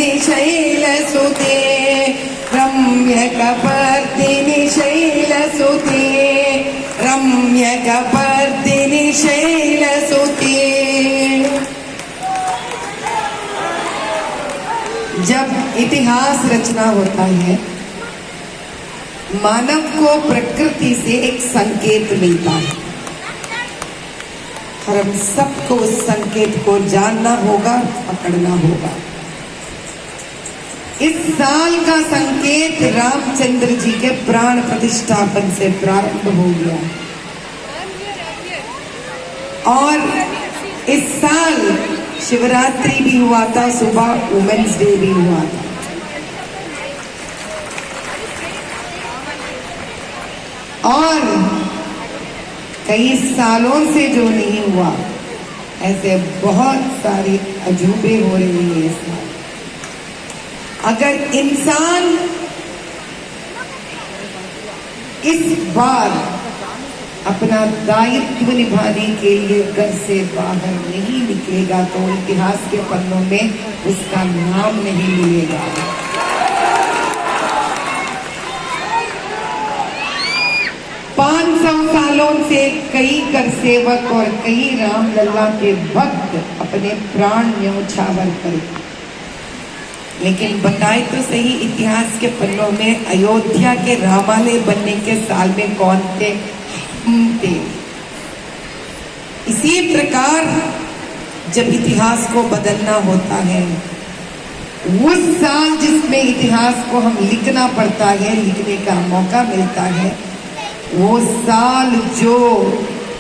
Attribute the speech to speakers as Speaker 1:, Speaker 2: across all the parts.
Speaker 1: कपर्दिनि शैलसुते रम्यकपर्दिनि शैलसुते रम्यकपर्दिनि शैलसुते। जब इतिहास रचना होता है, मानव को प्रकृति से एक संकेत मिलता है और हम सबको उस संकेत को जानना होगा, पकड़ना होगा। इस साल का संकेत रामचंद्र जी के प्राण प्रतिष्ठापन से प्रारंभ हो गया और इस साल शिवरात्रि भी हुआ था, सुबह वुमेन्स डे भी हुआ था। और कई सालों से जो नहीं हुआ, ऐसे बहुत सारे अजूबे हो रहे हैं इस साल। अगर इंसान इस बार अपना दायित्व निभाने के लिए घर से बाहर नहीं निकलेगा तो इतिहास के पन्नों में उसका नाम नहीं मिलेगा। 500 सालों से कई कर सेवक और कई रामलला के भक्त अपने प्राण न्यौछावर करे, लेकिन बताए तो सही इतिहास के पन्नों में अयोध्या के रामालय बनने के साल में कौन थे? हम थे। इसी प्रकार जब इतिहास को बदलना होता है, उस साल जिसमें इतिहास को हम लिखना पड़ता है, लिखने का मौका मिलता है, वो साल जो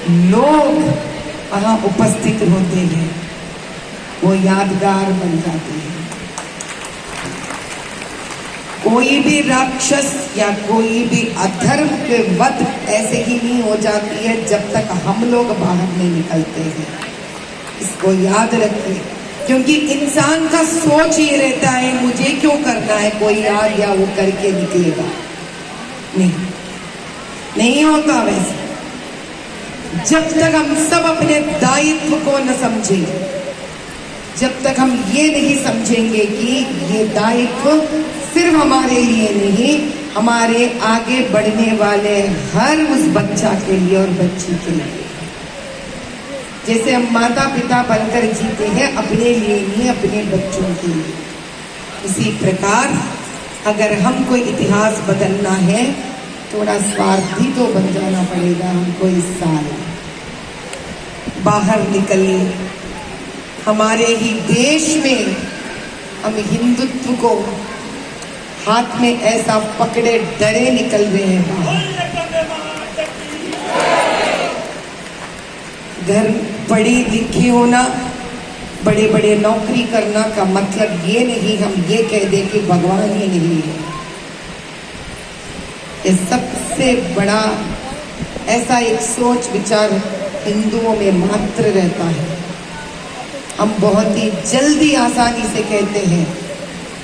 Speaker 1: लोग वहां उपस्थित होते हैं वो यादगार बन जाते हैं। कोई भी राक्षस या कोई भी अधर्म के वध ऐसे ही नहीं हो जाती है जब तक हम लोग बाहर नहीं निकलते हैं। इसको याद रखिए, क्योंकि इंसान का सोच ये रहता है मुझे क्यों करना है, कोई आ या वो करके निकलेगा। नहीं होता वैसे। जब तक हम सब अपने दायित्व को न समझें, जब तक हम ये नहीं समझेंगे कि ये दायित्व सिर्फ हमारे लिए नहीं, हमारे आगे बढ़ने वाले हर उस बच्चा के लिए और बच्ची के लिए। जैसे हम माता पिता बनकर जीते हैं अपने लिए नहीं, अपने बच्चों के लिए, इसी प्रकार अगर हमको इतिहास बदलना है, थोड़ा स्वार्थी तो बन जाना पड़ेगा हमको। इस साल बाहर निकलिए, हमारे ही देश में हम हिंदुत्व को हाथ में ऐसा पकड़े डरे निकल रहे हैं बाहर। घर पढ़ी लिखी होना, बड़े बड़े नौकरी करना का मतलब ये नहीं हम ये कह दें कि भगवान ही नहीं है। ये सबसे बड़ा ऐसा एक सोच विचार हिंदुओं में मात्र रहता है। हम बहुत ही जल्दी आसानी से कहते हैं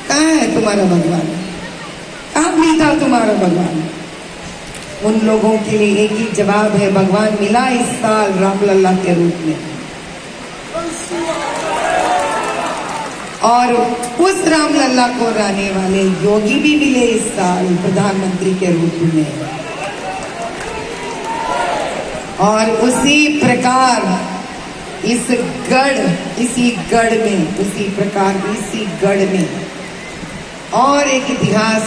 Speaker 1: कहाँ है तुम्हारा भगवान, कहाँ मिला तुम्हारा भगवान। उन लोगों के लिए एक ही जवाब है, भगवान मिला इस साल रामलला के रूप में, और उस रामलला को लाने वाले योगी भी मिले इस साल प्रधानमंत्री के रूप में। और उसी प्रकार इसी गढ़ में और एक इतिहास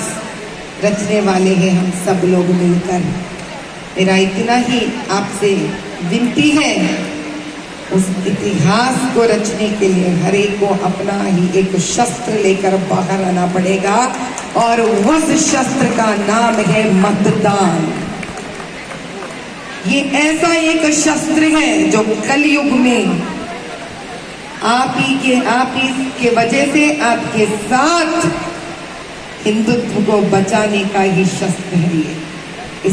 Speaker 1: रचने वाले हैं हम सब लोग मिलकर। मेरा इतना ही आपसे विनती है, उस इतिहास को रचने के लिए हर एक को अपना ही एक शस्त्र लेकर बाहर आना पड़ेगा, और उस शस्त्र का नाम है मतदान। ये ऐसा एक शस्त्र है जो कलयुग में आप ही के वजह से आपके साथ हिंदुत्व को बचाने का ही शस्त्र है ये।